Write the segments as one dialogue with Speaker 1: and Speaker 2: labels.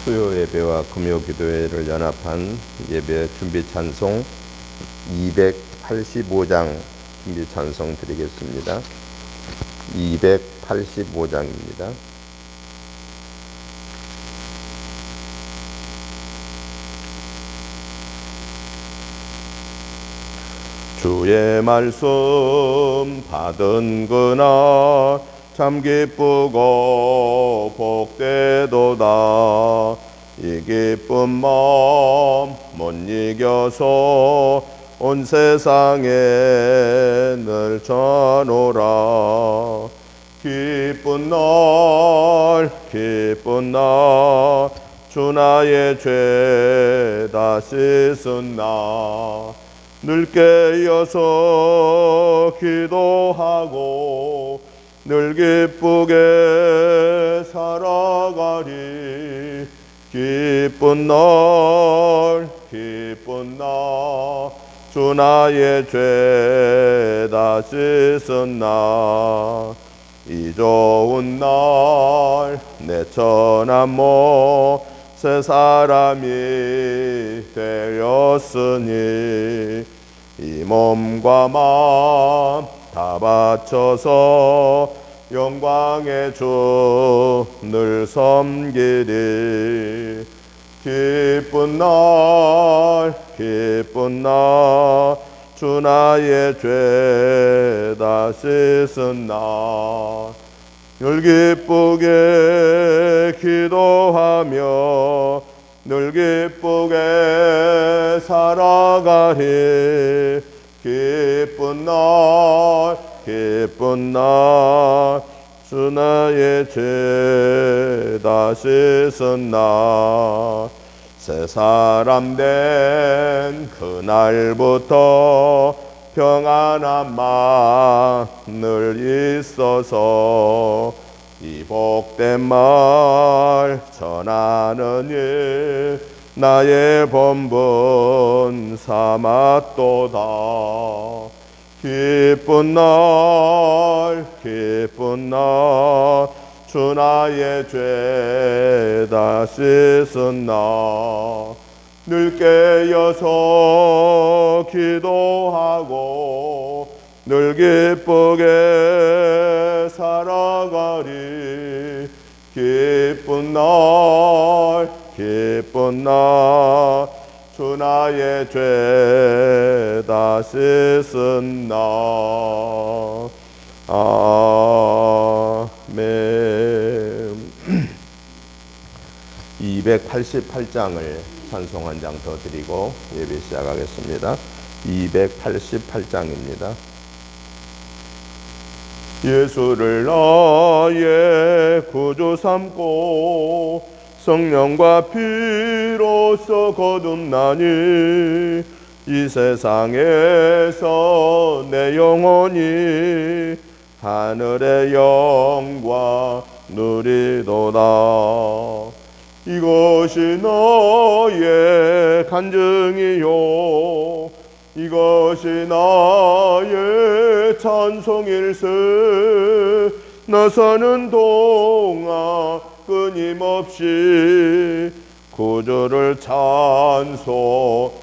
Speaker 1: 수요 예배와 금요 기도회를 연합한 예배 준비 찬송 285장 준비 찬송 드리겠습니다. 285장입니다. 주의 말씀 받은 그날 참 기쁘고 복되도다. 이 기쁜 마음 못 이겨서 온 세상에 늘 전오라. 기쁜 날 주 나의 죄 다 씻은 날 늘 깨어서 기도하고 늘 기쁘게 살아가리. 기쁜 날 주 나의 죄 다 씻은 날 이 좋은 날 내 천한 몸 새 사람이 되었으니 이 몸과 마음 다 바쳐서 영광의 주 늘 섬기리. 기쁜 날 주 나의 죄 다 씻은 날 늘 기쁘게 기도하며 늘 기쁘게 살아가리. 기쁜 날 주 나의 죄 다 씻은 날 새 사람 된 그날부터 평안한 마음 늘 있어서 이 복된 말 전하는 일 나의 본분 삼았도다. 기쁜 날 주 나의 죄 다 씻은 날 늘 깨어서 기도하고 늘 기쁘게 살아가리. 기쁜 날 주 나의 죄 다 씻은 날. 아멘. 288장을 찬송 한 장 더 드리고 예배 시작하겠습니다. 288장입니다. 예수를 나의 구주 삼고 성령과 피로써 거듭나니 이 세상에서 내 영혼이 하늘의 영광 누리도다. 이것이 나의 간증이요 이것이 나의 찬송일세. 나 사는 동안 끊임없이 구주를 찬송하리로다.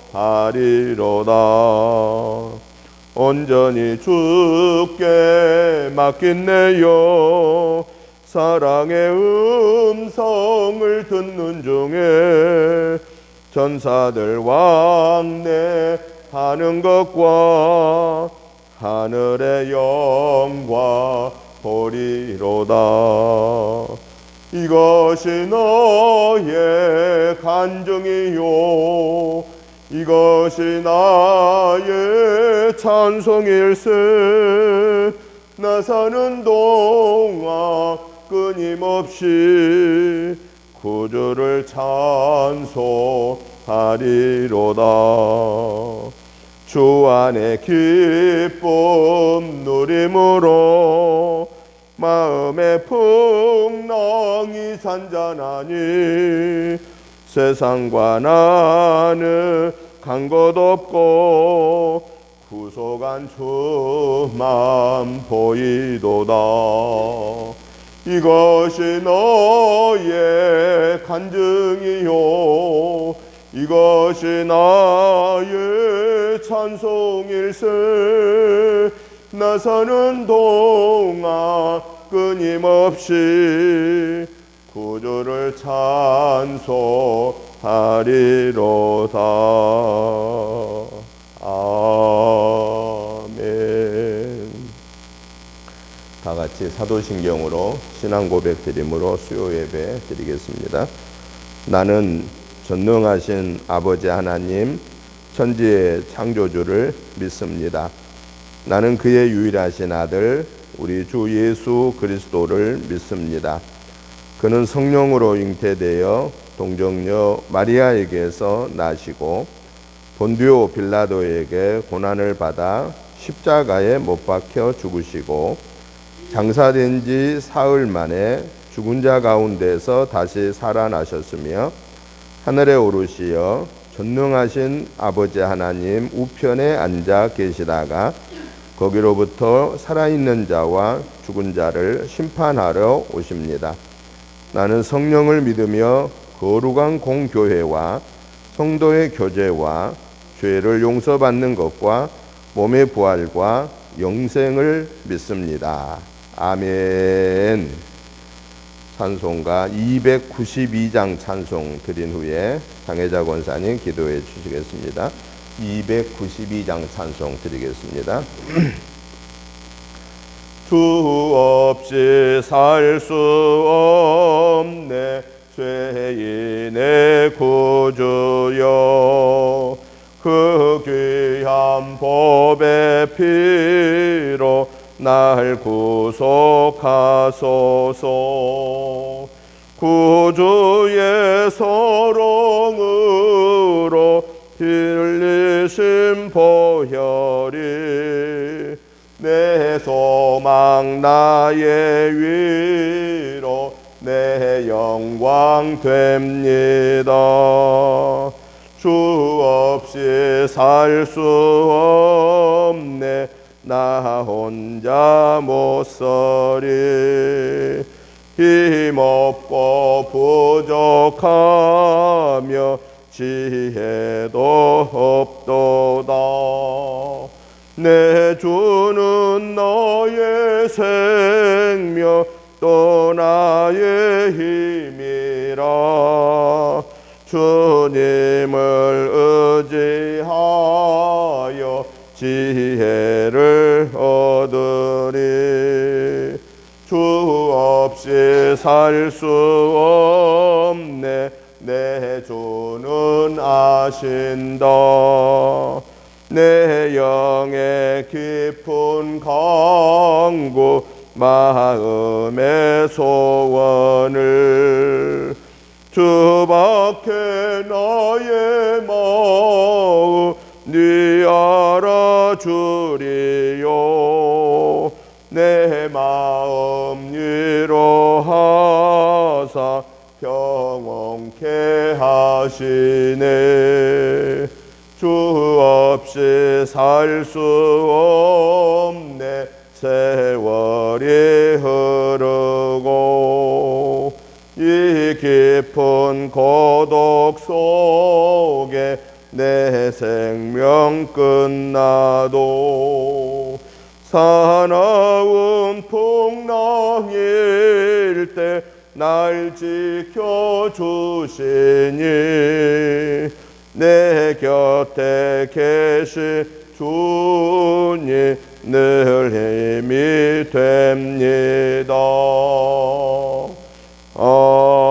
Speaker 1: 온전히 주께 맡긴 내 영 사랑의 음성을 듣는 중에 전사들 왕래하는 것과 하늘의 영광 보리로다. 이것이 너의 간증이요 이것이 나의 찬송일세. 나 사는 동안 끊임없이 구주를 찬송하리로다. 주 안에 기쁨 누림으로 마음의 풍랑이 잔잔하니 세상과 나는 간 것 없고 구속한 주만 보이도다. 이것이 너의 간증이요 이것이 나의 찬송일세. 나 사는 동안 끊임없이 구주를 찬송하리로다. 아멘. 다 같이 사도신경으로 신앙 고백 드림으로 수요 예배 드리겠습니다. 나는 전능하신 아버지 하나님 천지의 창조주를 믿습니다. 나는 그의 유일하신 아들 우리 주 예수 그리스도를 믿습니다. 그는 성령으로 잉태되어 동정녀 마리아에게서 나시고 본디오 빌라도에게 고난을 받아 십자가에 못 박혀 죽으시고 장사된 지 사흘 만에 죽은 자 가운데서 다시 살아나셨으며 하늘에 오르시어 전능하신 아버지 하나님 우편에 앉아 계시다가 거기로부터 살아있는 자와 죽은 자를 심판하러 오십니다. 나는 성령을 믿으며 거룩한 공교회와 성도의 교제와 죄를 용서받는 것과 몸의 부활과 영생을 믿습니다. 아멘. 찬송가 292장 찬송 드린 후에 장혜자 권사님 기도해 주시겠습니다. 292장 찬송 드리겠습니다. 주 없이 살 수 없네 죄인의 구주여 그 귀한 법의 피로 날 구속하소서. 구주의 서롱으로 흘리신 보혈이 내 소망 나의 위로 내 영광 됩니다. 주 없이 살 수 없네 나 혼자 못 서리. 힘없고 부족하며 지혜도 없도다. 내 주는 너의 생명 또 나의 힘이라. 주님을 의지하여 지혜를 얻으리. 주 없이 살 수 없네 내 주는 아신다. 내 영의 깊은 간구 마음의 소원을 주밖에 나의 마음 네 알아주리요. 내 마음 위로하사 평온케 하시네. 주 없이 살 수 없네 세월이 흐르고 이 깊은 고독 속에 내 생명 끝나도 사나운 풍랑일 때 날 지켜주시니 내 곁에 계신 주님 늘 힘이 됩니다. 아멘.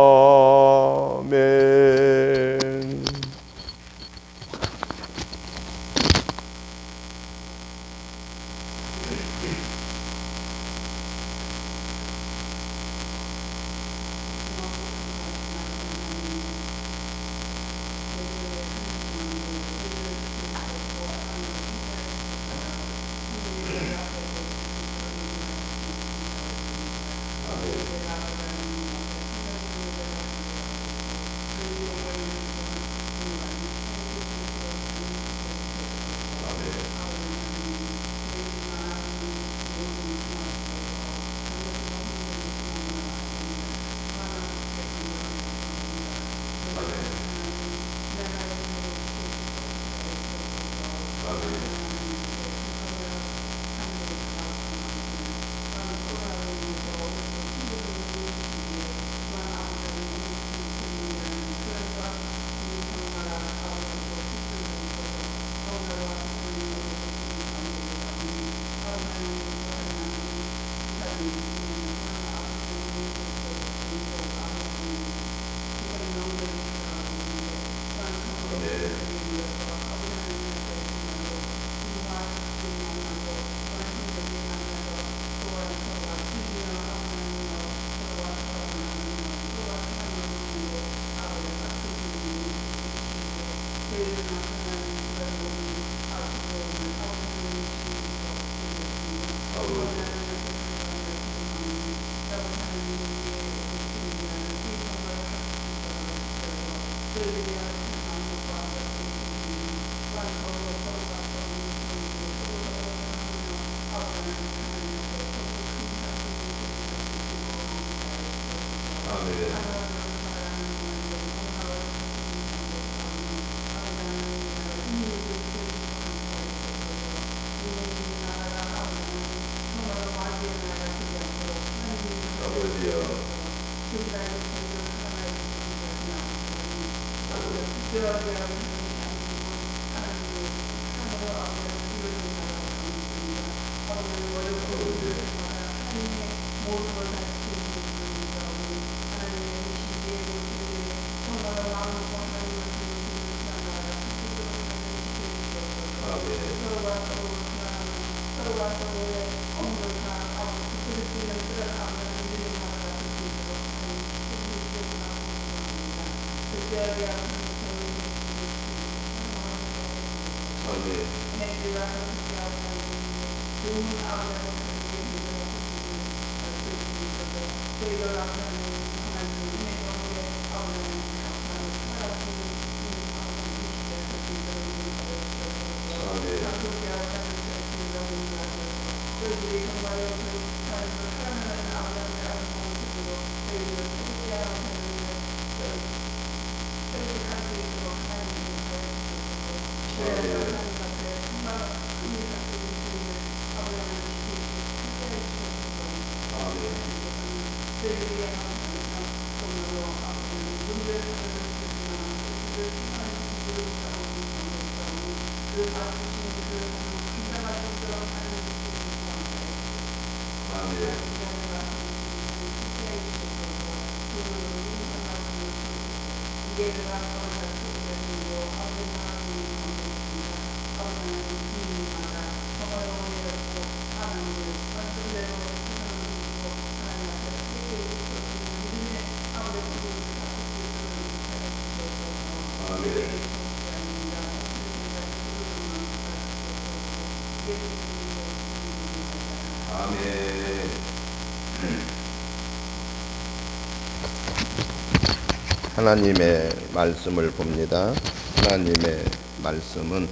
Speaker 1: 하나님의 말씀을 봅니다. 하나님의 말씀은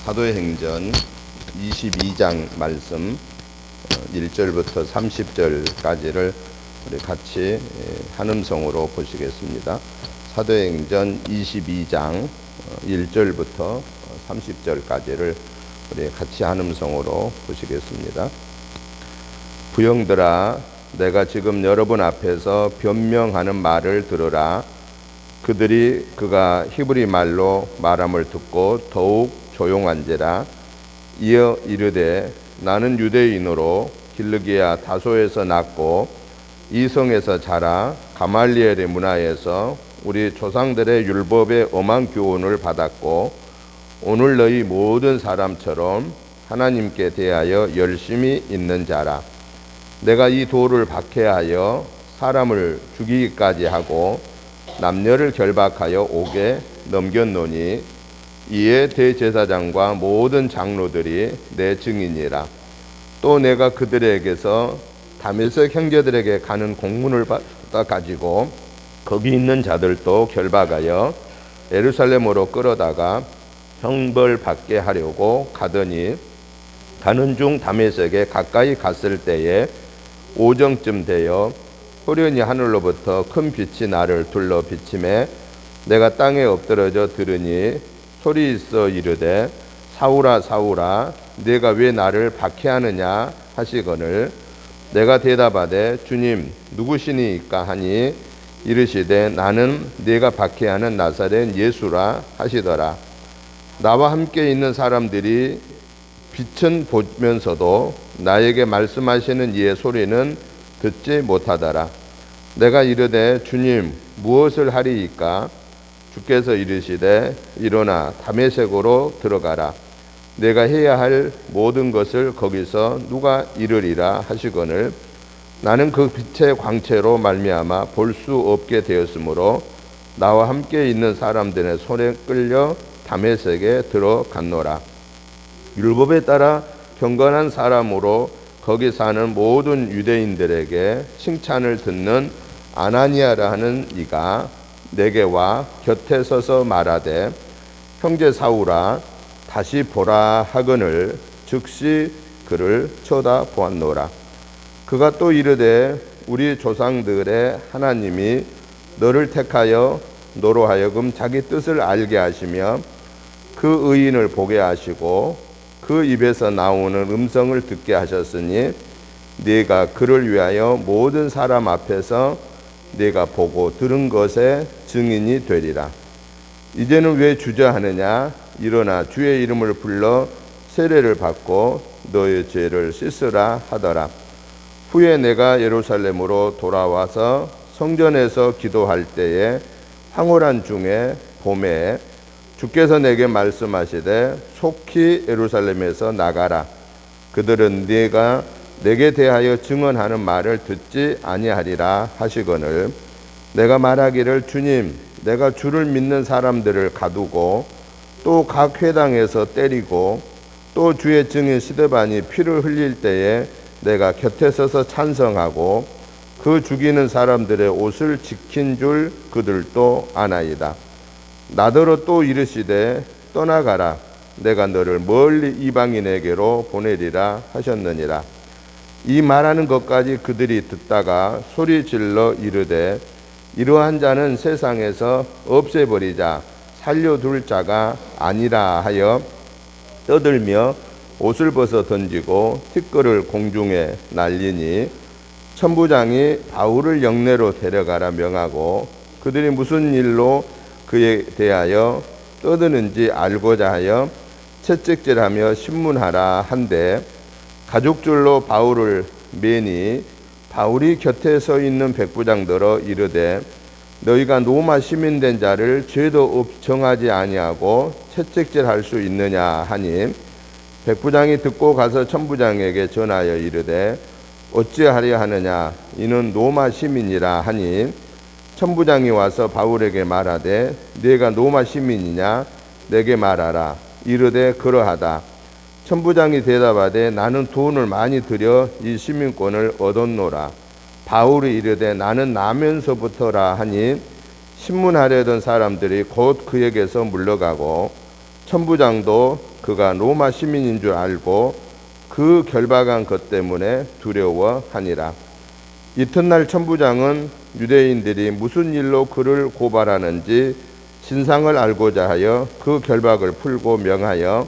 Speaker 1: 사도행전 22장 말씀 1절부터 30절까지를 우리 같이 한음성으로 보시겠습니다. 사도행전 22장 1절부터 30절까지를 우리 같이 한음성으로 보시겠습니다. 부형들아, 내가 지금 여러분 앞에서 변명하는 말을 들으라. 그들이 그가 히브리 말로 말함을 듣고 더욱 조용한지라. 이어 이르되, 나는 유대인으로 길르기야 다소에서 났고 이 성에서 자라 가말리엘의 문화에서 우리 조상들의 율법의 엄한 교훈을 받았고 오늘 너희 모든 사람처럼 하나님께 대하여 열심히 있는 자라. 내가 이 돌을 박해하여 사람을 죽이기까지 하고 남녀를 결박하여 옥에 넘겼노니 이에 대제사장과 모든 장로들이 내 증인이라. 또 내가 그들에게서 다메섹 형제들에게 가는 공문을 받아 가지고 거기 있는 자들도 결박하여 예루살렘으로 끌어다가 형벌받게 하려고 가더니 가는 중 다메섹에 가까이 갔을 때에 오정쯤 되어 호련히 하늘로부터 큰 빛이 나를 둘러 비침에 내가 땅에 엎드러져 들으니 소리 있어 이르되, 사울아 사울아, 네가 왜 나를 박해하느냐 하시거늘 내가 대답하되, 주님 누구시니까 하니 이르시되, 나는 네가 박해하는 나사렛 예수라 하시더라. 나와 함께 있는 사람들이 빛은 보면서도 나에게 말씀하시는 이의 소리는 듣지 못하더라. 내가 이르되, 주님 무엇을 하리이까? 주께서 이르시되, 일어나 다메섹으로 들어가라. 내가 해야 할 모든 것을 거기서 누가 이르리라 하시거늘 나는 그 빛의 광채로 말미암아 볼 수 없게 되었으므로 나와 함께 있는 사람들의 손에 끌려 다메섹에 들어갔노라. 율법에 따라 경건한 사람으로 거기 사는 모든 유대인들에게 칭찬을 듣는 아나니아라 하는 이가 내게 와 곁에 서서 말하되 형제 사울아 다시 보라 하거늘 즉시 그를 쳐다보았노라. 그가 또 이르되 우리 조상들의 하나님이 너를 택하여 너로 하여금 자기 뜻을 알게 하시며 그 의인을 보게 하시고 그 입에서 나오는 음성을 듣게 하셨으니 네가 그를 위하여 모든 사람 앞에서 네가 보고 들은 것의 증인이 되리라. 이제는 왜 주저하느냐? 일어나 주의 이름을 불러 세례를 받고 너의 죄를 씻으라 하더라. 후에 내가 예루살렘으로 돌아와서 성전에서 기도할 때에 황홀한 중에 봄에 주께서 내게 말씀하시되 속히 예루살렘에서 나가라. 그들은 네가 내게 대하여 증언하는 말을 듣지 아니하리라 하시거늘 내가 말하기를 주님 내가 주를 믿는 사람들을 가두고 또 각 회당에서 때리고 또 주의 증인 스데반이 피를 흘릴 때에 내가 곁에 서서 찬성하고 그 죽이는 사람들의 옷을 지킨 줄 그들도 아나이다. 나더러 또 이르시되 떠나가라. 내가 너를 멀리 이방인에게로 보내리라 하셨느니라. 이 말하는 것까지 그들이 듣다가 소리질러 이르되 이러한 자는 세상에서 없애버리자 살려둘 자가 아니라 하여 떠들며 옷을 벗어 던지고 티끌을 공중에 날리니 천부장이 바울을 영내로 데려가라 명하고 그들이 무슨 일로 그에 대하여 떠드는지 알고자 하여 채찍질하며 신문하라 한데 가죽줄로 바울을 매니 바울이 곁에 서 있는 백부장들어 이르되 너희가 로마 시민된 자를 죄도 정하지 아니하고 채찍질할 수 있느냐 하니 백부장이 듣고 가서 천부장에게 전하여 이르되 어찌하려 하느냐 이는 로마 시민이라 하니 천부장이 와서 바울에게 말하되 네가 로마 시민이냐 내게 말하라. 이르되 그러하다. 천부장이 대답하되 나는 돈을 많이 들여 이 시민권을 얻었노라. 바울이 이르되 나는 나면서부터라 하니 신문하려던 사람들이 곧 그에게서 물러가고 천부장도 그가 로마 시민인 줄 알고 그 결박한 것 때문에 두려워하니라. 이튿날 천부장은 유대인들이 무슨 일로 그를 고발하는지 진상을 알고자 하여 그 결박을 풀고 명하여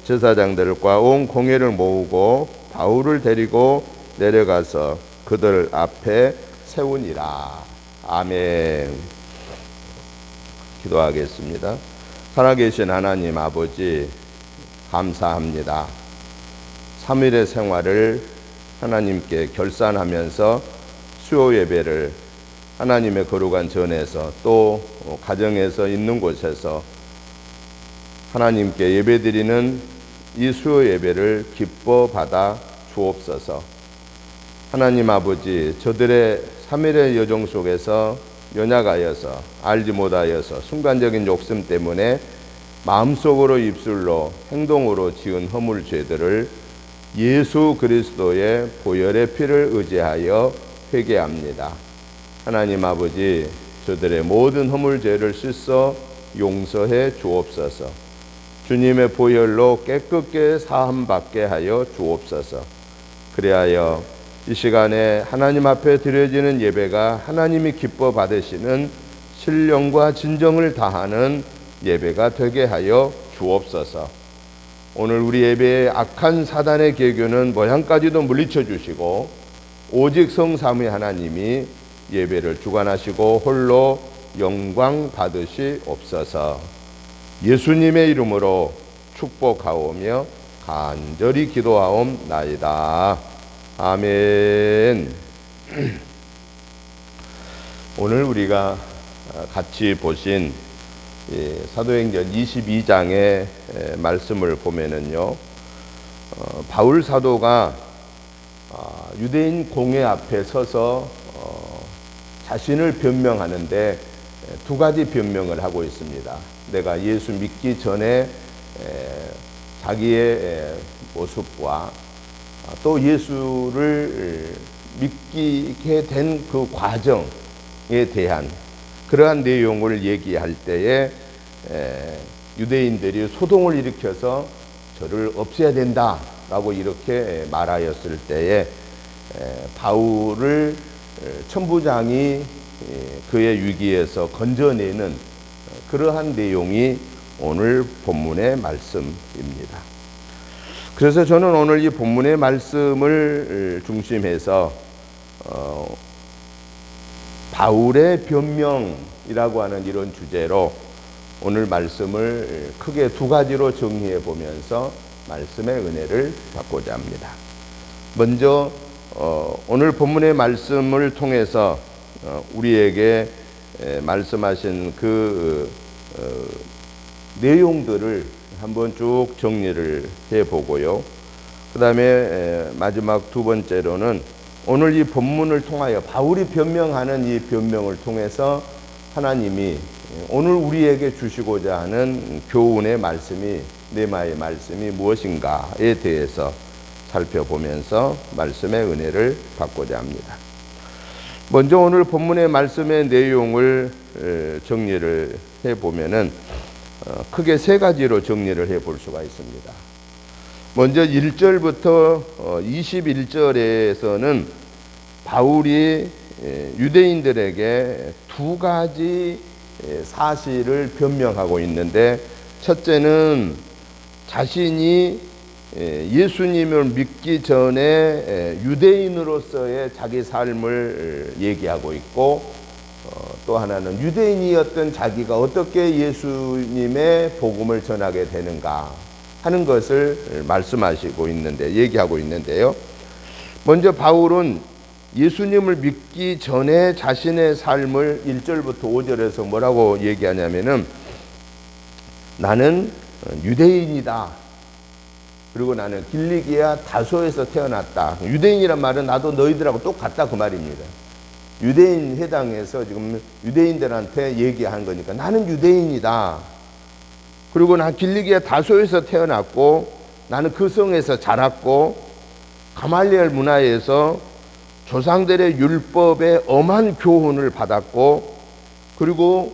Speaker 1: 제사장들과 온 공회를 모으고 바울을 데리고 내려가서 그들 앞에 세우니라. 아멘. 기도하겠습니다. 살아계신 하나님 아버지 감사합니다. 3일의 생활을 하나님께 결산하면서 수요 예배를 하나님의 거룩한 전에서 또 가정에서 있는 곳에서 하나님께 예배드리는 이 수요 예배를 기뻐 받아 주옵소서. 하나님 아버지 저들의 3일의 여정 속에서 연약하여서 알지 못하여서 순간적인 욕심 때문에 마음속으로 입술로 행동으로 지은 허물 죄들을 예수 그리스도의 보혈의 피를 의지하여 회개합니다. 하나님 아버지 저들의 모든 허물 죄를 씻어 용서해 주옵소서. 주님의 보혈로 깨끗게 사함받게 하여 주옵소서. 그리하여 이 시간에 하나님 앞에 드려지는 예배가 하나님이 기뻐 받으시는 신령과 진정을 다하는 예배가 되게 하여 주옵소서. 오늘 우리 예배에 악한 사단의 계교는 모양까지도 물리쳐 주시고 오직 성삼위 하나님이 예배를 주관하시고 홀로 영광 받으시옵소서. 예수님의 이름으로 축복하오며 간절히 기도하옵나이다. 아멘. 오늘 우리가 같이 보신 사도행전 22장의 말씀을 보면은요, 바울 사도가 유대인 공회 앞에 서서 자신을 변명하는데 두 가지 변명을 하고 있습니다. 내가 예수 믿기 전에 자기의 모습과 또 예수를 믿게 된 그 과정에 대한 그러한 내용을 얘기할 때에 유대인들이 소동을 일으켜서 저를 없애야 된다라고 이렇게 말하였을 때에 바울을 천부장이 그의 위기에서 건져내는 그러한 내용이 오늘 본문의 말씀입니다. 그래서 저는 오늘 이 본문의 말씀을 중심해서 바울의 변명이라고 하는 이런 주제로 오늘 말씀을 크게 두 가지로 정리해 보면서 말씀의 은혜를 받고자 합니다. 먼저 오늘 본문의 말씀을 통해서 우리에게 말씀하신 그 내용들을 한번 쭉 정리를 해보고요. 그 다음에 마지막 두 번째로는 오늘 이 본문을 통하여 바울이 변명하는 이 변명을 통해서 하나님이 오늘 우리에게 주시고자 하는 교훈의 말씀이, 뇌마의 말씀이 무엇인가에 대해서 살펴보면서 말씀의 은혜를 받고자 합니다. 먼저 오늘 본문의 말씀의 내용을 정리를 해보면은 크게 세 가지로 정리를 해볼 수가 있습니다. 먼저 1절부터 21절에서는 바울이 유대인들에게 두 가지 사실을 변명하고 있는데, 첫째는 자신이 예수님을 믿기 전에 유대인으로서의 자기 삶을 얘기하고 있고, 또 하나는 유대인이었던 자기가 어떻게 예수님의 복음을 전하게 되는가 하는 것을 말씀하시고 있는데, 얘기하고 있는데요. 먼저 바울은 예수님을 믿기 전에 자신의 삶을 1절부터 5절에서 뭐라고 얘기하냐면은 나는 유대인이다. 그리고 나는 길리기아 다소에서 태어났다. 유대인이란 말은 나도 너희들하고 똑같다 그 말입니다. 유대인 회당에서 지금 유대인들한테 얘기한 거니까 나는 유대인이다. 그리고 난 길리기아 다소에서 태어났고 나는 그 성에서 자랐고 가말리엘 문화에서 조상들의 율법의 엄한 교훈을 받았고, 그리고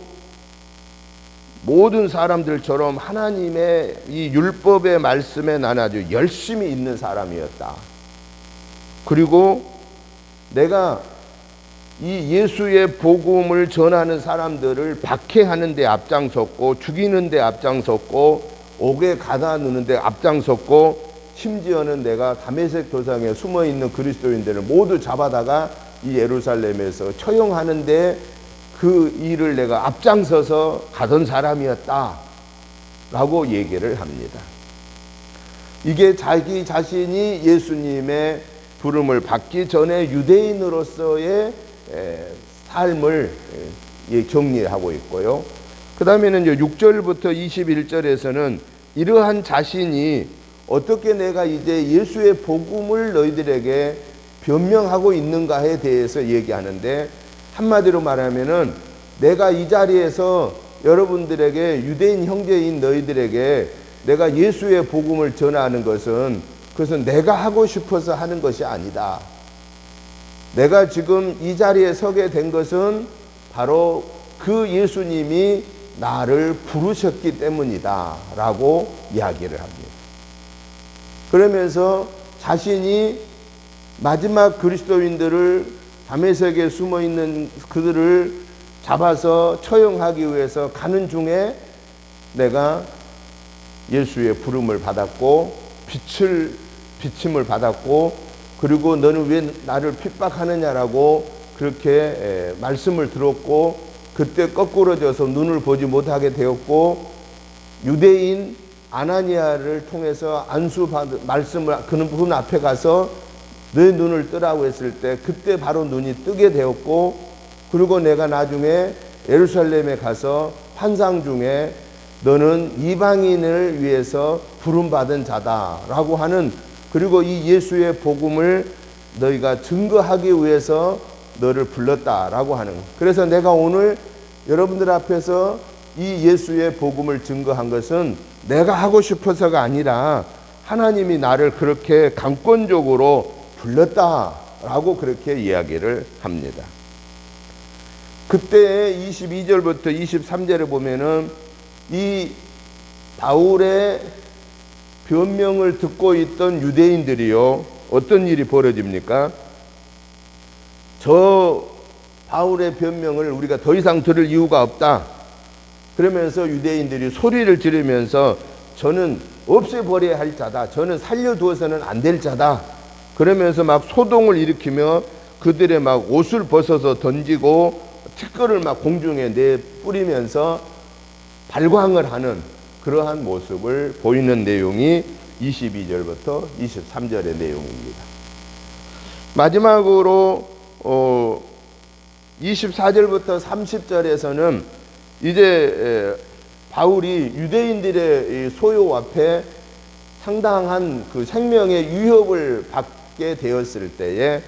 Speaker 1: 모든 사람들처럼 하나님의 이 율법의 말씀에 난 아주 열심히 있는 사람이었다. 그리고 내가 이 예수의 복음을 전하는 사람들을 박해하는 데 앞장섰고, 죽이는 데 앞장섰고, 옥에 가다 놓는 데 앞장섰고, 심지어는 내가 다메섹 도상에 숨어있는 그리스도인들을 모두 잡아다가 이 예루살렘에서 처형하는데 그 일을 내가 앞장서서 가던 사람이었다 라고 얘기를 합니다. 이게 자기 자신이 예수님의 부름을 받기 전에 유대인으로서의 삶을 정리하고 있고요. 그 다음에는 6절부터 21절에서는 이러한 자신이 어떻게 내가 이제 예수의 복음을 너희들에게 변명하고 있는가에 대해서 얘기하는데, 한마디로 말하면은 내가 이 자리에서 여러분들에게, 유대인 형제인 너희들에게 내가 예수의 복음을 전하는 것은 그것은 내가 하고 싶어서 하는 것이 아니다. 내가 지금 이 자리에 서게 된 것은 바로 그 예수님이 나를 부르셨기 때문이다 라고 이야기를 합니다. 그러면서 자신이 마지막 그리스도인들을 다메섹에 숨어있는 그들을 잡아서 처형하기 위해서 가는 중에 내가 예수의 부름을 받았고 비침을 받았고, 그리고 너는 왜 나를 핍박하느냐라고 그렇게 말씀을 들었고, 그때 거꾸러져서 눈을 보지 못하게 되었고, 유대인 아나니아를 통해서 안수받은 말씀을 그분 앞에 가서 내 눈을 뜨라고 했을 때 그때 바로 눈이 뜨게 되었고, 그리고 내가 나중에 예루살렘에 가서 환상 중에 너는 이방인을 위해서 부름받은 자다라고 하는, 그리고 이 예수의 복음을 너희가 증거하기 위해서 너를 불렀다라고 하는, 그래서 내가 오늘 여러분들 앞에서 이 예수의 복음을 증거한 것은 내가 하고 싶어서가 아니라 하나님이 나를 그렇게 강권적으로 불렀다라고 그렇게 이야기를 합니다. 그때 22절부터 23절에 보면은 이 바울의 변명을 듣고 있던 유대인들이요, 어떤 일이 벌어집니까? 저 바울의 변명을 우리가 더 이상 들을 이유가 없다. 그러면서 유대인들이 소리를 지르면서 저는 없애버려야 할 자다. 저는 살려두어서는 안 될 자다. 그러면서 막 소동을 일으키며 그들의 막 옷을 벗어서 던지고 티끌을 막 공중에 내뿌리면서 발광을 하는 그러한 모습을 보이는 내용이 22절부터 23절의 내용입니다. 마지막으로 24절부터 30절에서는 이제 바울이 유대인들의 소요 앞에 상당한 그 생명의 위협을 받게 되었을 때에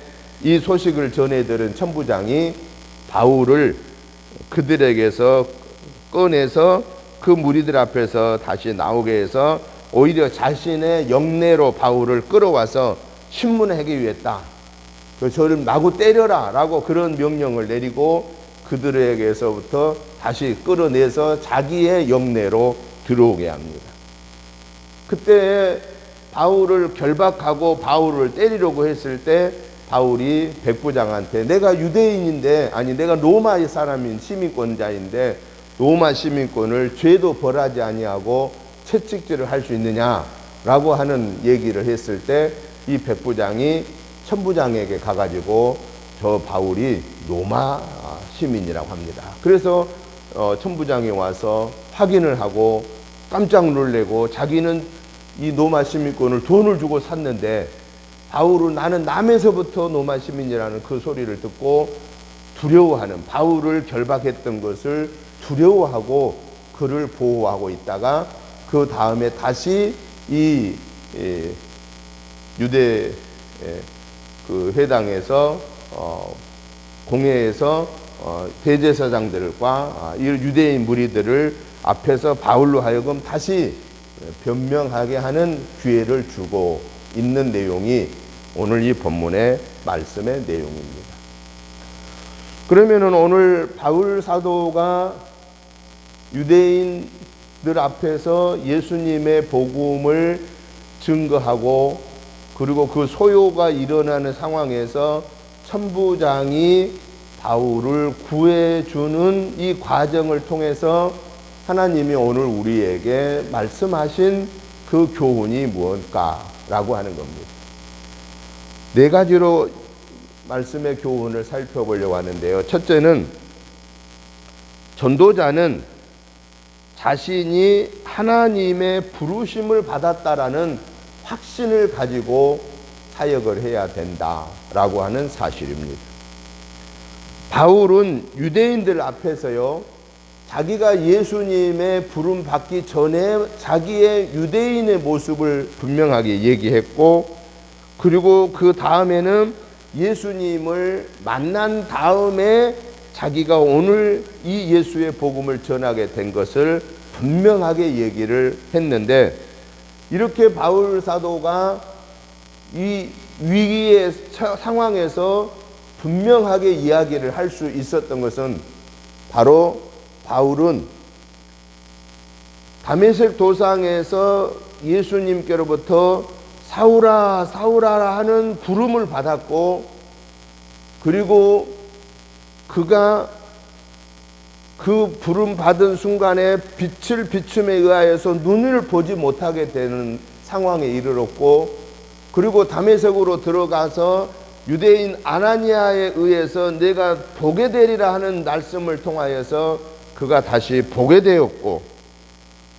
Speaker 1: 이 소식을 전해 들은 천부장이 바울을 그들에게서 꺼내서 그 무리들 앞에서 다시 나오게 해서 오히려 자신의 영내로 바울을 끌어와서 신문하기 위했다. 저를 마구 때려라 라고 그런 명령을 내리고 그들에게서부터 다시 끌어내서 자기의 영내로 들어오게 합니다. 그때 바울을 결박하고 바울을 때리려고 했을 때 바울이 백부장한테 내가 유대인인데, 아니 내가 로마의 사람인 시민권자인데 로마 시민권을 죄도 벌하지 아니하고 채찍질을 할 수 있느냐라고 하는 얘기를 했을 때 이 백부장이 천부장에게 가가지고 저 바울이 로마 시민이라고 합니다. 그래서 천부장이 와서 확인을 하고 깜짝 놀래고 자기는 이 로마 시민권을 돈을 주고 샀는데 바울은 나는 남에서부터 로마 시민이라는 그 소리를 듣고 두려워하는, 바울을 결박했던 것을 두려워하고 그를 보호하고 있다가 그 다음에 다시 이 유대 그 회당에서 공회에서 대제사장들과 이 유대인 무리들을 앞에서 바울로 하여금 다시 변명하게 하는 기회를 주고 있는 내용이 오늘 이 본문의 말씀의 내용입니다. 그러면은 오늘 바울 사도가 유대인들 앞에서 예수님의 복음을 증거하고 그리고 그 소요가 일어나는 상황에서 천부장이 바울을 구해주는 이 과정을 통해서 하나님이 오늘 우리에게 말씀하신 그 교훈이 무엇일까라고 하는 겁니다. 네 가지로 말씀의 교훈을 살펴보려고 하는데요. 첫째는 전도자는 자신이 하나님의 부르심을 받았다라는 확신을 가지고 사역을 해야 된다라고 하는 사실입니다. 바울은 유대인들 앞에서요, 자기가 예수님의 부름 받기 전에 자기의 유대인의 모습을 분명하게 얘기했고, 그리고 그 다음에는 예수님을 만난 다음에 자기가 오늘 이 예수의 복음을 전하게 된 것을 분명하게 얘기를 했는데, 이렇게 바울 사도가 이 위기의 상황에서 분명하게 이야기를 할 수 있었던 것은 바로 바울은 다메섹 도상에서 예수님께로부터 사울아 사울아 하는 부름을 받았고, 그리고 그가 그 부름 받은 순간에 빛을 비춤에 의하여서 눈을 보지 못하게 되는 상황에 이르렀고, 그리고 다메섹으로 들어가서 유대인 아나니아에 의해서 내가 보게 되리라 하는 말씀을 통하여서 그가 다시 보게 되었고,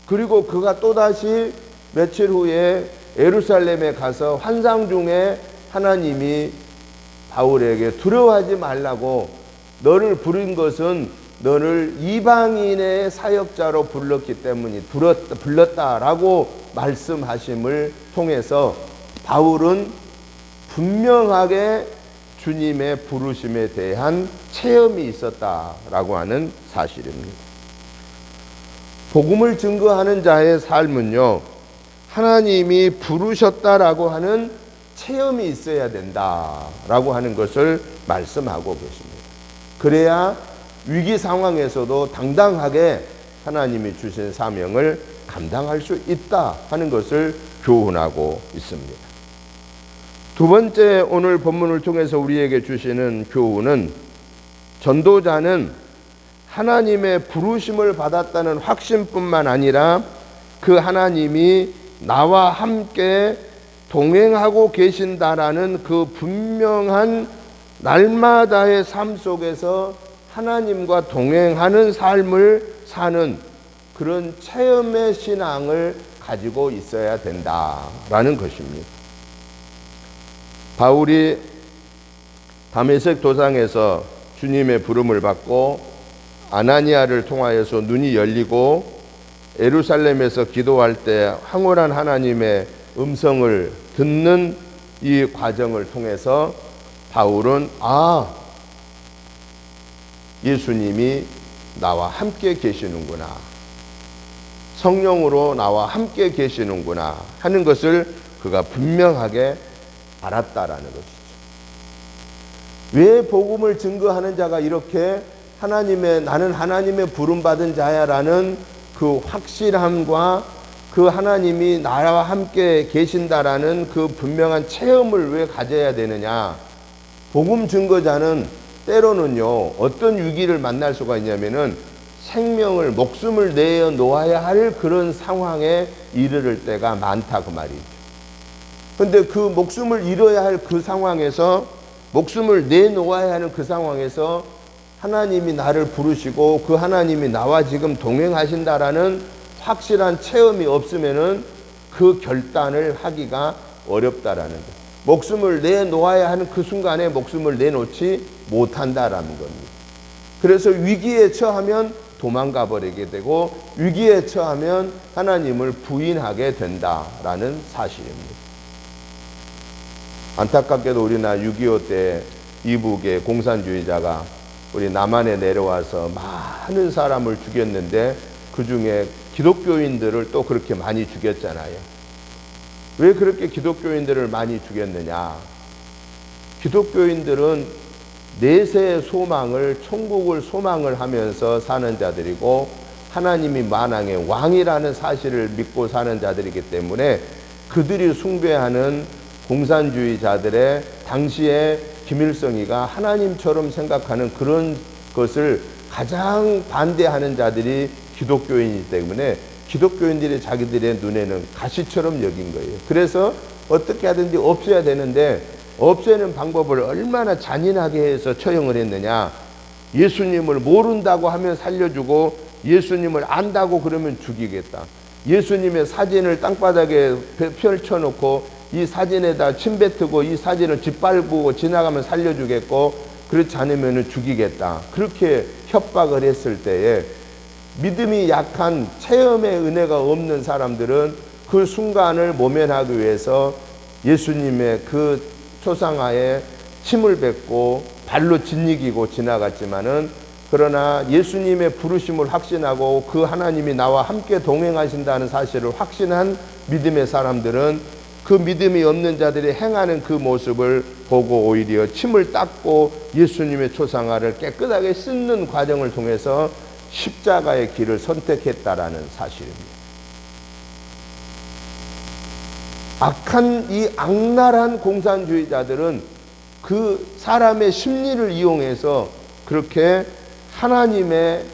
Speaker 1: 그리고 그가 또다시 며칠 후에 예루살렘에 가서 환상 중에 하나님이 바울에게 두려워하지 말라고, 너를 부른 것은 너를 이방인의 사역자로 불렀기 때문에 불렀다라고 말씀하심을 통해서 바울은 분명하게 주님의 부르심에 대한 체험이 있었다라고 하는 사실입니다. 복음을 증거하는 자의 삶은요, 하나님이 부르셨다라고 하는 체험이 있어야 된다라고 하는 것을 말씀하고 계십니다. 그래야 위기 상황에서도 당당하게 하나님이 주신 사명을 감당할 수 있다 하는 것을 교훈하고 있습니다. 두 번째, 오늘 본문을 통해서 우리에게 주시는 교훈은, 전도자는 하나님의 부르심을 받았다는 확신뿐만 아니라 그 하나님이 나와 함께 동행하고 계신다라는 그 분명한 날마다의 삶 속에서 하나님과 동행하는 삶을 사는 그런 체험의 신앙을 가지고 있어야 된다라는 것입니다. 바울이 다메섹 도상에서 주님의 부름을 받고 아나니아를 통하여서 눈이 열리고 예루살렘에서 기도할 때 황홀한 하나님의 음성을 듣는 이 과정을 통해서 바울은 예수님이 나와 함께 계시는구나, 성령으로 나와 함께 계시는구나 하는 것을 그가 분명하게 알았다라는 것이죠. 왜 복음을 증거하는 자가 이렇게 나는 하나님의 부름받은 자야라는 그 확실함과 그 하나님이 나와 함께 계신다라는 그 분명한 체험을 왜 가져야 되느냐? 복음 증거자는 때로는요, 어떤 위기를 만날 수가 있냐면은 생명을, 목숨을 내놓아야 할 그런 상황에 이르를 때가 많다 그 말이죠. 근데 그 목숨을 잃어야 할 그 상황에서, 목숨을 내놓아야 하는 그 상황에서 하나님이 나를 부르시고 그 하나님이 나와 지금 동행하신다라는 확실한 체험이 없으면은 그 결단을 하기가 어렵다라는 것. 목숨을 내놓아야 하는 그 순간에 목숨을 내놓지 못한다라는 겁니다. 그래서 위기에 처하면 도망가 버리게 되고, 위기에 처하면 하나님을 부인하게 된다라는 사실입니다. 안타깝게도 우리나라 6.25 때 이북의 공산주의자가 우리 남한에 내려와서 많은 사람을 죽였는데 그 중에 기독교인들을 또 그렇게 많이 죽였잖아요. 왜 그렇게 기독교인들을 많이 죽였느냐? 기독교인들은 내세의 소망을, 천국을 소망을 하면서 사는 자들이고 하나님이 만왕의 왕이라는 사실을 믿고 사는 자들이기 때문에 그들이 숭배하는 공산주의자들의 당시에 김일성이가 하나님처럼 생각하는 그런 것을 가장 반대하는 자들이 기독교인이기 때문에 기독교인들이 자기들의 눈에는 가시처럼 여긴 거예요. 그래서 어떻게 하든지 없애야 되는데 없애는 방법을 얼마나 잔인하게 해서 처형을 했느냐. 예수님을 모른다고 하면 살려주고 예수님을 안다고 그러면 죽이겠다. 예수님의 사진을 땅바닥에 펼쳐놓고 이 사진에다 침 뱉고 이 사진을 짓밟고 지나가면 살려주겠고 그렇지 않으면 죽이겠다. 그렇게 협박을 했을 때에 믿음이 약한, 체험의 은혜가 없는 사람들은 그 순간을 모면하기 위해서 예수님의 그 초상화에 침을 뱉고 발로 짓이기고 지나갔지만은, 그러나 예수님의 부르심을 확신하고 그 하나님이 나와 함께 동행하신다는 사실을 확신한 믿음의 사람들은 그 믿음이 없는 자들이 행하는 그 모습을 보고 오히려 침을 닦고 예수님의 초상화를 깨끗하게 씻는 과정을 통해서 십자가의 길을 선택했다라는 사실입니다. 악한 이 악랄한 공산주의자들은 그 사람의 심리를 이용해서 그렇게 하나님의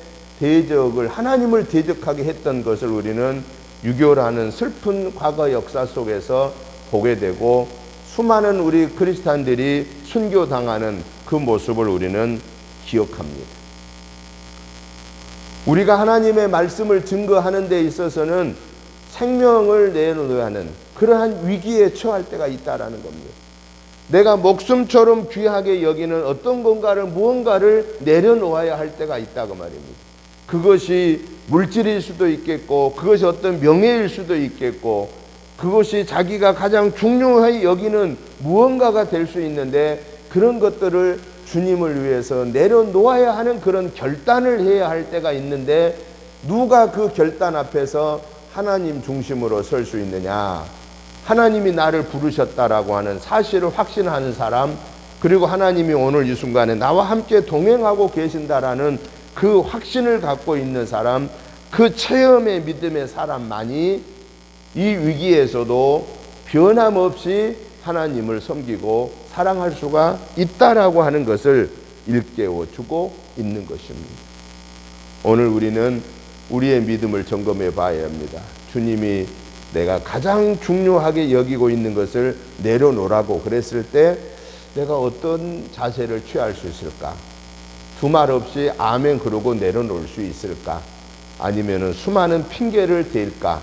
Speaker 1: 대적을, 하나님을 대적하게 했던 것을 우리는 6.25라는 슬픈 과거 역사 속에서 보게 되고, 수많은 우리 그리스도인들이 순교당하는 그 모습을 우리는 기억합니다. 우리가 하나님의 말씀을 증거하는 데 있어서는 생명을 내놓아야 하는 그러한 위기에 처할 때가 있다라는 겁니다. 내가 목숨처럼 귀하게 여기는 어떤 무언가를 내려놓아야 할 때가 있다고 말입니다. 그것이 물질일 수도 있겠고, 그것이 어떤 명예일 수도 있겠고, 그것이 자기가 가장 중요하게 여기는 무언가가 될 수 있는데, 그런 것들을 주님을 위해서 내려놓아야 하는 그런 결단을 해야 할 때가 있는데, 누가 그 결단 앞에서 하나님 중심으로 설 수 있느냐? 하나님이 나를 부르셨다라고 하는 사실을 확신하는 사람, 그리고 하나님이 오늘 이 순간에 나와 함께 동행하고 계신다라는 그 확신을 갖고 있는 사람, 그 체험의 믿음의 사람만이 이 위기에서도 변함없이 하나님을 섬기고 사랑할 수가 있다라고 하는 것을 일깨워 주고 있는 것입니다. 오늘 우리는 우리의 믿음을 점검해 봐야 합니다. 주님이 내가 가장 중요하게 여기고 있는 것을 내려놓으라고 그랬을 때 내가 어떤 자세를 취할 수 있을까? 두말 없이 아멘 그러고 내려놓을 수 있을까? 아니면은 수많은 핑계를 댈까?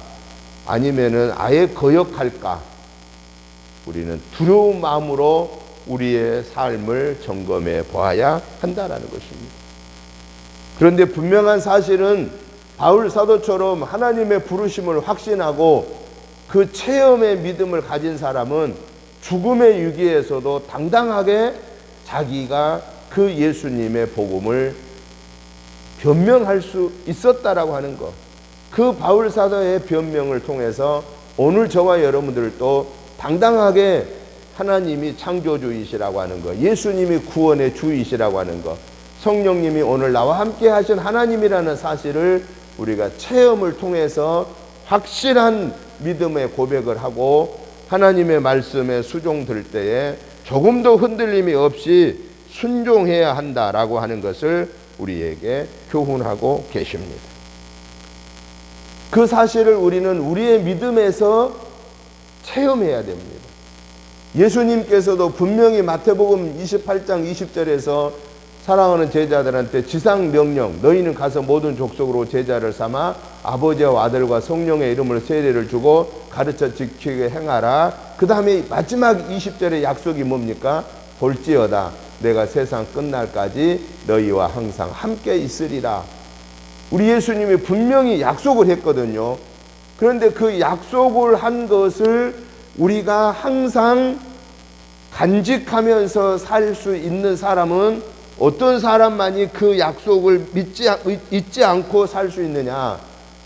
Speaker 1: 아니면은 아예 거역할까? 우리는 두려운 마음으로 우리의 삶을 점검해 보아야 한다라는 것입니다. 그런데 분명한 사실은 바울 사도처럼 하나님의 부르심을 확신하고 그 체험의 믿음을 가진 사람은 죽음의 위기에서도 당당하게 자기가 그 예수님의 복음을 변명할 수 있었다라고 하는 것. 그 바울 사도의 변명을 통해서 오늘 저와 여러분들도 당당하게 하나님이 창조주이시라고 하는 것, 예수님이 구원의 주이시라고 하는 것, 성령님이 오늘 나와 함께 하신 하나님이라는 사실을 우리가 체험을 통해서 확실한 믿음의 고백을 하고 하나님의 말씀에 수종될 때에 조금도 흔들림이 없이 순종해야 한다라고 하는 것을 우리에게 교훈하고 계십니다. 그 사실을 우리는 우리의 믿음에서 체험해야 됩니다. 예수님께서도 분명히 마태복음 28장 20절에서 사랑하는 제자들한테 지상명령, 너희는 가서 모든 족속으로 제자를 삼아 아버지와 아들과 성령의 이름으로 세례를 주고 가르쳐 지키게 행하라. 그 다음에 마지막 20절의 약속이 뭡니까? 볼지어다 내가 세상 끝날까지 너희와 항상 함께 있으리라. 우리 예수님이 분명히 약속을 했거든요. 그런데 그 약속을 한 것을 우리가 항상 간직하면서 살 수 있는 사람은 어떤 사람만이 그 약속을 잊지 않고 살 수 있느냐?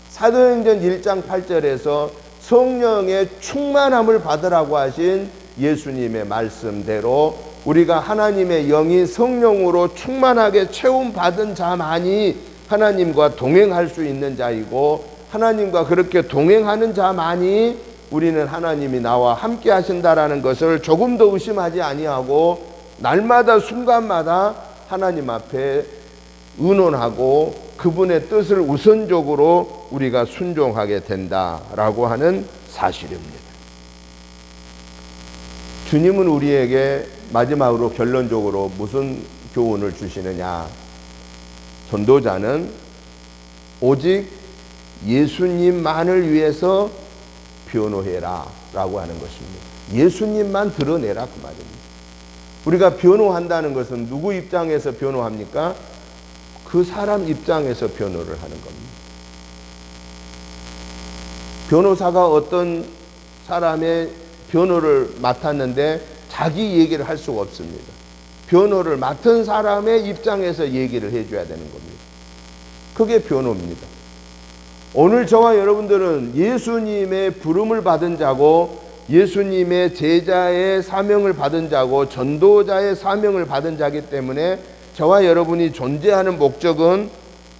Speaker 1: 사도행전 1장 8절에서 성령의 충만함을 받으라고 하신 예수님의 말씀대로 우리가 하나님의 영이 성령으로 충만하게 채움받은 자만이 하나님과 동행할 수 있는 자이고, 하나님과 그렇게 동행하는 자만이 우리는 하나님이 나와 함께 하신다라는 것을 조금 더 의심하지 아니하고 날마다 순간마다 하나님 앞에 의논하고 그분의 뜻을 우선적으로 우리가 순종하게 된다라고 하는 사실입니다. 주님은 우리에게 마지막으로 결론적으로 무슨 교훈을 주시느냐? 전도자는 오직 예수님만을 위해서 변호해라 라고 하는 것입니다. 예수님만 드러내라 그 말입니다. 우리가 변호한다는 것은 누구 입장에서 변호합니까? 그 사람 입장에서 변호를 하는 겁니다. 변호사가 어떤 사람의 변호를 맡았는데 자기 얘기를 할 수가 없습니다. 변호를 맡은 사람의 입장에서 얘기를 해줘야 되는 겁니다. 그게 변호입니다. 오늘 저와 여러분들은 예수님의 부름을 받은 자고 예수님의 제자의 사명을 받은 자고 전도자의 사명을 받은 자이기 때문에 저와 여러분이 존재하는 목적은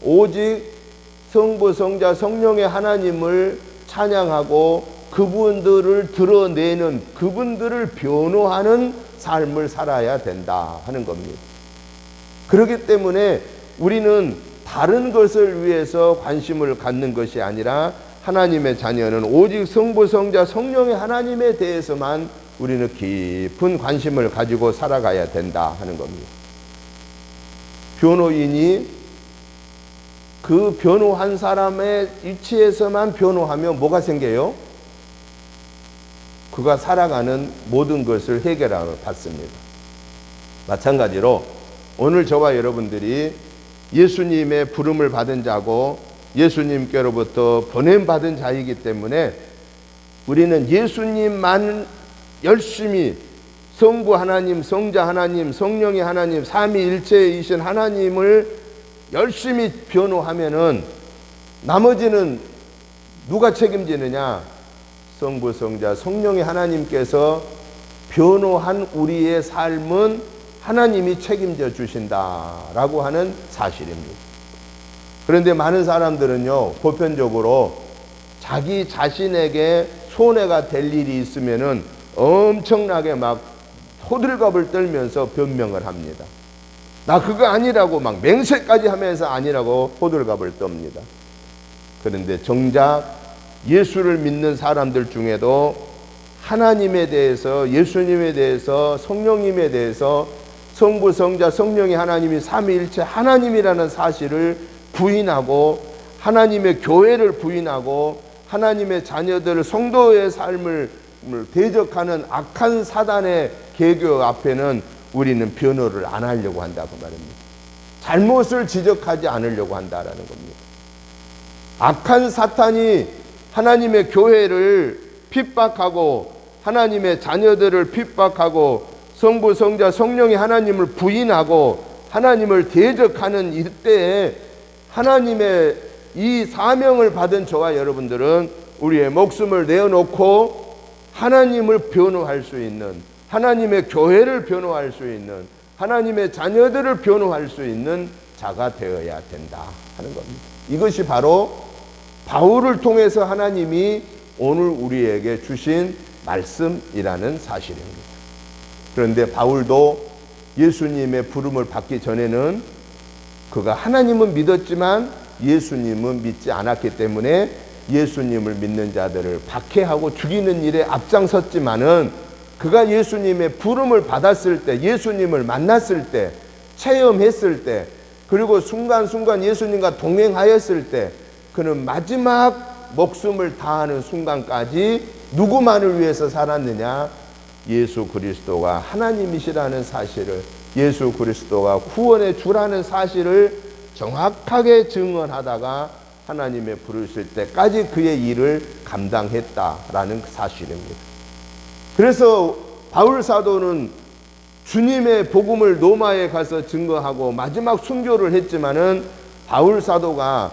Speaker 1: 오직 성부, 성자, 성령의 하나님을 찬양하고 그분들을 드러내는, 그분들을 변호하는 삶을 살아야 된다 하는 겁니다. 그렇기 때문에 우리는 다른 것을 위해서 관심을 갖는 것이 아니라 하나님의 자녀는 오직 성부, 성자, 성령의 하나님에 대해서만 우리는 깊은 관심을 가지고 살아가야 된다 하는 겁니다. 변호인이 그 변호한 사람의 위치에서만 변호하면 뭐가 생겨요? 그가 살아가는 모든 것을 해결함을 받습니다. 마찬가지로 오늘 저와 여러분들이 예수님의 부름을 받은 자고 예수님께로부터 보냄받은 자이기 때문에 우리는 예수님만 열심히 성부 하나님, 성자 하나님, 성령의 하나님, 삼위일체이신 하나님을 열심히 변호하면은 나머지는 누가 책임지느냐? 성부, 성자, 성령의 하나님께서 변호한 우리의 삶은 하나님이 책임져 주신다라고 하는 사실입니다. 그런데 많은 사람들은요, 보편적으로 자기 자신에게 손해가 될 일이 있으면은 엄청나게 막 호들갑을 떨면서 변명을 합니다. 나 그거 아니라고 막 맹세까지 하면서 아니라고 호들갑을 떱니다. 그런데 정작 예수를 믿는 사람들 중에도 하나님에 대해서, 예수님에 대해서, 성령님에 대해서 성부, 성자, 성령의 하나님이 삼위일체 하나님이라는 사실을 부인하고 하나님의 교회를 부인하고 하나님의 자녀들, 성도의 삶을 대적하는 악한 사단의 계교 앞에는 우리는 변호를 안 하려고 한다고 말입니다. 잘못을 지적하지 않으려고 한다라는 겁니다. 악한 사탄이 하나님의 교회를 핍박하고 하나님의 자녀들을 핍박하고 성부, 성자, 성령의 하나님을 부인하고 하나님을 대적하는 이때에 하나님의 이 사명을 받은 저와 여러분들은 우리의 목숨을 내어놓고 하나님을 변호할 수 있는, 하나님의 교회를 변호할 수 있는, 하나님의 자녀들을 변호할 수 있는 자가 되어야 된다 하는 겁니다. 이것이 바로 바울을 통해서 하나님이 오늘 우리에게 주신 말씀이라는 사실입니다. 그런데 바울도 예수님의 부름을 받기 전에는 그가 하나님은 믿었지만 예수님은 믿지 않았기 때문에 예수님을 믿는 자들을 박해하고 죽이는 일에 앞장섰지만은 그가 예수님의 부름을 받았을 때, 예수님을 만났을 때, 체험했을 때, 그리고 순간순간 예수님과 동행하였을 때 그는 마지막 목숨을 다하는 순간까지 누구만을 위해서 살았느냐? 예수 그리스도가 하나님이시라는 사실을, 예수 그리스도가 구원의 주라는 사실을 정확하게 증언하다가 하나님의 부르실 때까지 그의 일을 감당했다라는 사실입니다. 그래서 바울 사도는 주님의 복음을 로마에 가서 증거하고 마지막 순교를 했지만은 바울 사도가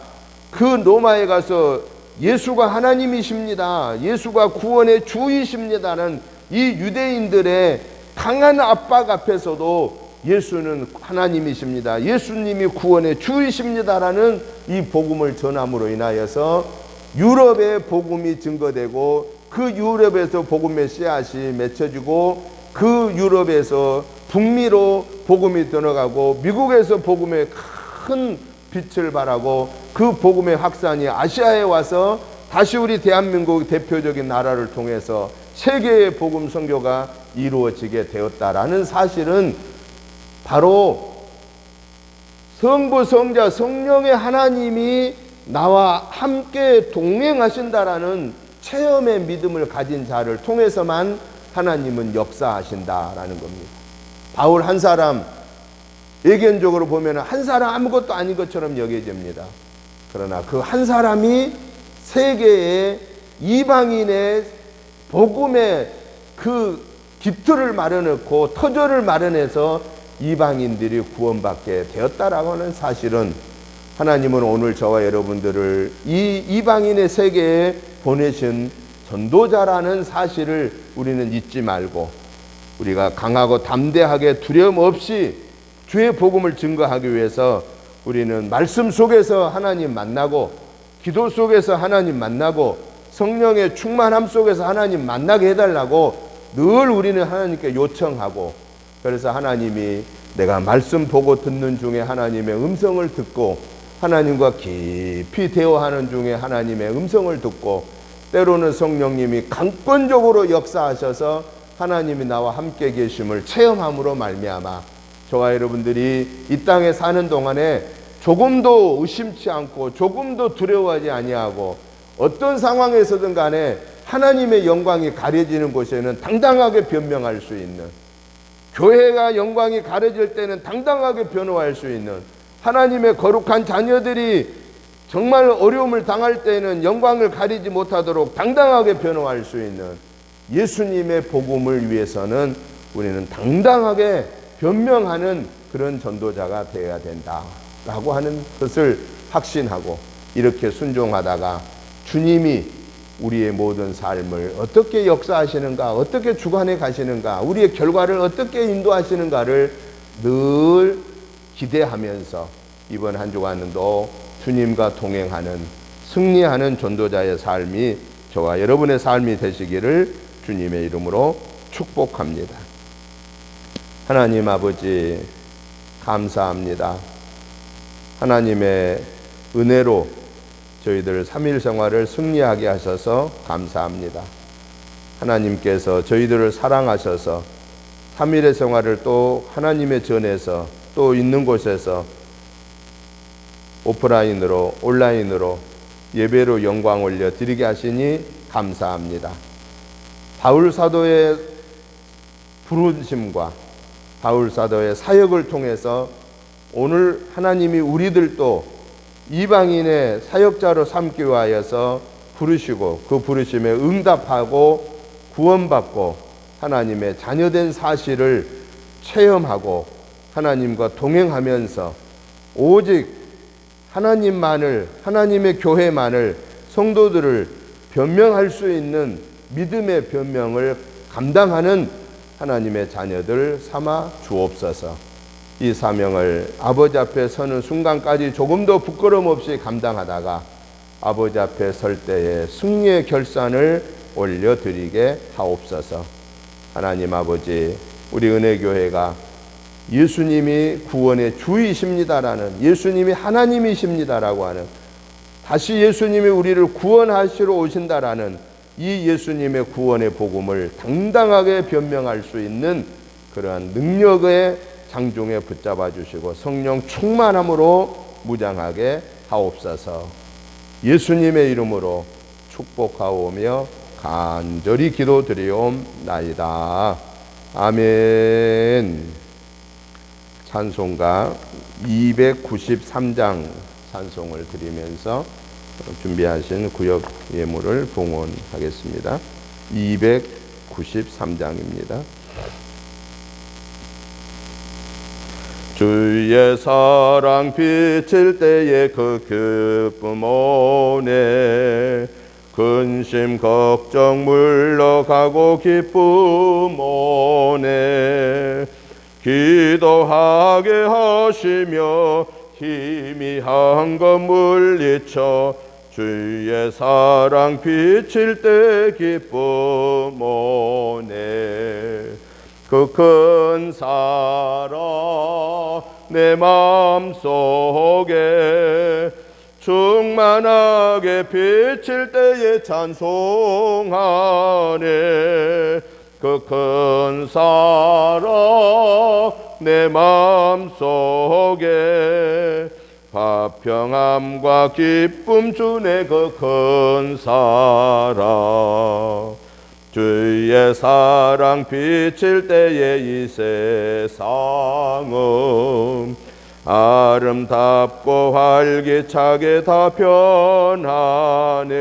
Speaker 1: 그 로마에 가서 예수가 하나님이십니다, 예수가 구원의 주이십니다는 이 유대인들의 강한 압박 앞에서도 예수는 하나님이십니다, 예수님이 구원의 주이십니다라는 이 복음을 전함으로 인하여서 유럽의 복음이 증거되고 그 유럽에서 복음의 씨앗이 맺혀지고 그 유럽에서 북미로 복음이 들어가고 미국에서 복음의 큰 빛을 발하고 그 복음의 확산이 아시아에 와서 다시 우리 대한민국 대표적인 나라를 통해서 세계의 복음 선교가 이루어지게 되었다라는 사실은 바로 성부, 성자, 성령의 하나님이 나와 함께 동행하신다라는 체험의 믿음을 가진 자를 통해서만 하나님은 역사하신다라는 겁니다. 바울 한 사람, 외견적으로 보면 한 사람 아무것도 아닌 것처럼 여겨집니다. 그러나 그 한 사람이 세계의 이방인의 복음의 그 깃틀을 마련했고 터전을 마련해서 이방인들이 구원받게 되었다라고 하는 사실은 하나님은 오늘 저와 여러분들을 이 이방인의 세계에 보내신 전도자라는 사실을 우리는 잊지 말고 우리가 강하고 담대하게 두려움 없이 주의 복음을 증거하기 위해서 우리는 말씀 속에서 하나님 만나고 기도 속에서 하나님 만나고 성령의 충만함 속에서 하나님 만나게 해달라고 늘 우리는 하나님께 요청하고, 그래서 하나님이 내가 말씀 보고 듣는 중에 하나님의 음성을 듣고 하나님과 깊이 대화하는 중에 하나님의 음성을 듣고 때로는 성령님이 강권적으로 역사하셔서 하나님이 나와 함께 계심을 체험함으로 말미암아 저와 여러분들이 이 땅에 사는 동안에 조금도 의심치 않고 조금도 두려워하지 아니하고 어떤 상황에서든 간에 하나님의 영광이 가려지는 곳에는 당당하게 변명할 수 있는, 교회가 영광이 가려질 때는 당당하게 변호할 수 있는, 하나님의 거룩한 자녀들이 정말 어려움을 당할 때는 영광을 가리지 못하도록 당당하게 변호할 수 있는 예수님의 복음을 위해서는 우리는 당당하게 변명하는 그런 전도자가 되어야 된다라고 하는 것을 확신하고 이렇게 순종하다가 주님이 우리의 모든 삶을 어떻게 역사하시는가, 어떻게 주관해 가시는가, 우리의 결과를 어떻게 인도하시는가를 늘 기대하면서 이번 한 주간도 주님과 동행하는 승리하는 전도자의 삶이 저와 여러분의 삶이 되시기를 주님의 이름으로 축복합니다. 하나님 아버지 감사합니다. 하나님의 은혜로 저희들 3일 생활을 승리하게 하셔서 감사합니다. 하나님께서 저희들을 사랑하셔서 3일의 생활을 또 하나님의 전에서 또 있는 곳에서 오프라인으로 온라인으로 예배로 영광 올려 드리게 하시니 감사합니다. 바울 사도의 부르심과 바울 사도의 사역을 통해서 오늘 하나님이 우리들도 이방인의 사역자로 삼기 위하여서 부르시고 그 부르심에 응답하고 구원받고 하나님의 자녀된 사실을 체험하고 하나님과 동행하면서 오직 하나님만을, 하나님의 교회만을, 성도들을 변명할 수 있는 믿음의 변명을 감당하는 하나님의 자녀들 삼아 주옵소서. 이 사명을 아버지 앞에 서는 순간까지 조금도 부끄럼 없이 감당하다가 아버지 앞에 설 때에 승리의 결산을 올려드리게 하옵소서. 하나님 아버지, 우리 은혜교회가 예수님이 구원의 주이십니다라는, 예수님이 하나님이십니다라고 하는, 다시 예수님이 우리를 구원하시러 오신다라는 이 예수님의 구원의 복음을 당당하게 변명할 수 있는 그러한 능력의 장중에 붙잡아 주시고 성령 충만함으로 무장하게 하옵소서. 예수님의 이름으로 축복하오며 간절히 기도드리옵나이다. 아멘. 찬송가 293장 찬송을 드리면서 준비하신 구역 예물을 봉헌하겠습니다. 293장입니다. 주의 사랑 비칠 때에 그 기쁨 오네, 근심 걱정 물러가고 기쁨 오네. 기도하게 하시며 희미한 것 물리쳐 주의 사랑 비칠 때 기쁨 오네. 그 큰 사랑 내 마음속에 충만하게 비칠 때에 찬송하네. 그 큰 사랑 내 마음속에 화평함과 기쁨 주네. 그 큰 사랑 주의 사랑 비칠 때에 이 세상은 아름답고 활기차게 다 변하네.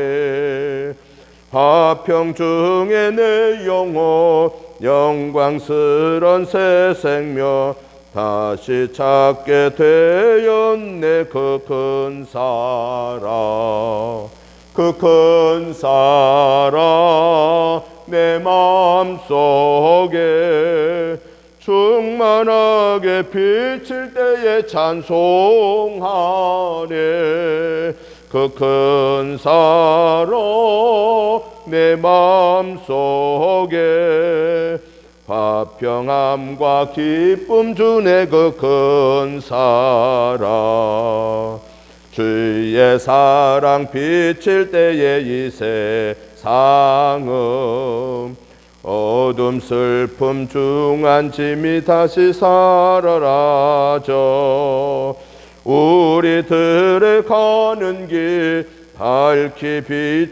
Speaker 1: 화평 중에 내 영혼 영광스런 새 생명 다시 찾게 되었네. 그 큰 사랑 그 큰 사랑 내 마음속에 충만하게 비칠 때에 찬송하네. 그 큰 사랑 내 마음속에 화평함과 기쁨 주네. 그 큰 사랑 주의 사랑 비칠 때에 이 세상은 어둠 슬픔 중한 짐이 다시 사라져 우리들의 가는 길 밝히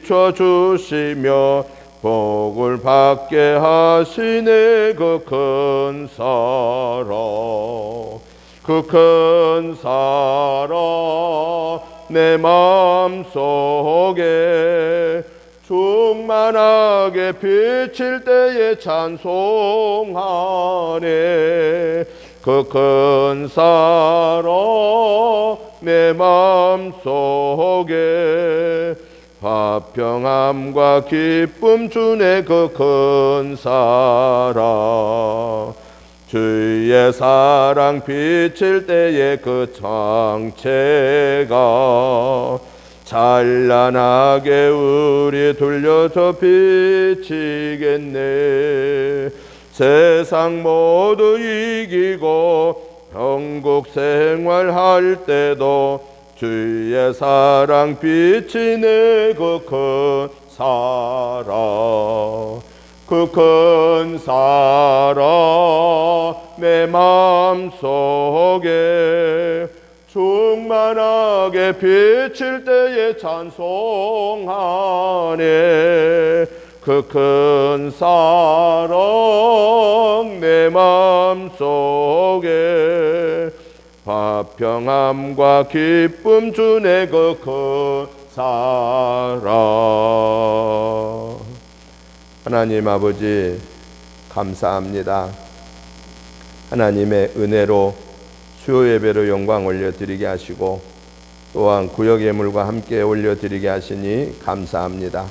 Speaker 1: 비춰주시며 복을 받게 하시네. 그 큰 사랑 그 큰 사랑 내 마음속에 충만하게 비칠 때에 찬송하네. 그 큰 사랑 내 마음속에 화평함과 기쁨 주네. 그 큰 사랑 주의 사랑 비칠 때에 그 정체가 찬란하게 우리 돌려서 비치겠네. 세상 모두 이기고 천국 생활할 때도 주의 사랑 비치네. 그 큰 사랑 그 큰 사랑 내 마음속에 충만하게 비칠 때에 찬송하네. 그 큰 사랑 내 마음속에 화평함과 기쁨 주네. 그 큰 사랑. 하나님 아버지 감사합니다. 하나님의 은혜로 수요 예배로 영광 올려드리게 하시고 또한 구역 예물과 함께 올려드리게 하시니 감사합니다.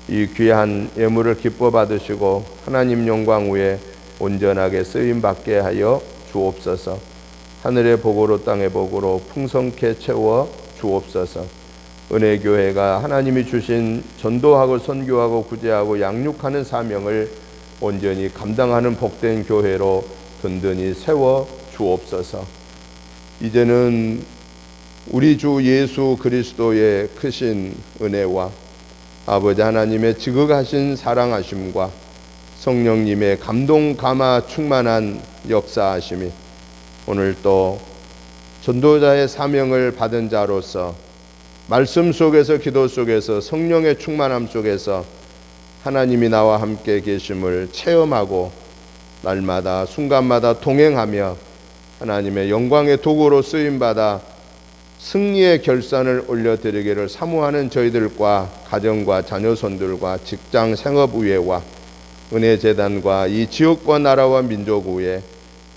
Speaker 1: 이 귀한 예물을 기뻐 받으시고 하나님 영광 후에 온전하게 쓰임받게 하여 주옵소서. 하늘의 복으로 땅의 복으로 풍성케 채워 주옵소서. 은혜교회가 하나님이 주신 전도하고 선교하고 구제하고 양육하는 사명을 온전히 감당하는 복된 교회로 든든히 세워 주옵소서. 이제는 우리 주 예수 그리스도의 크신 은혜와 아버지 하나님의 지극하신 사랑하심과 성령님의 감동 감화 충만한 역사하심이 오늘 또 전도자의 사명을 받은 자로서 말씀 속에서 기도 속에서 성령의 충만함 속에서 하나님이 나와 함께 계심을 체험하고 날마다 순간마다 동행하며 하나님의 영광의 도구로 쓰임받아 승리의 결산을 올려드리기를 사모하는 저희들과 가정과 자녀손들과 직장 생업의회와 은혜재단과 이 지역과 나라와 민족 위에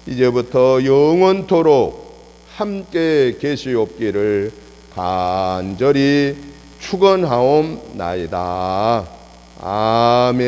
Speaker 1: 이제부터 영원토록 함께 계시옵기를 간절히 축원하옵나이다. 아멘.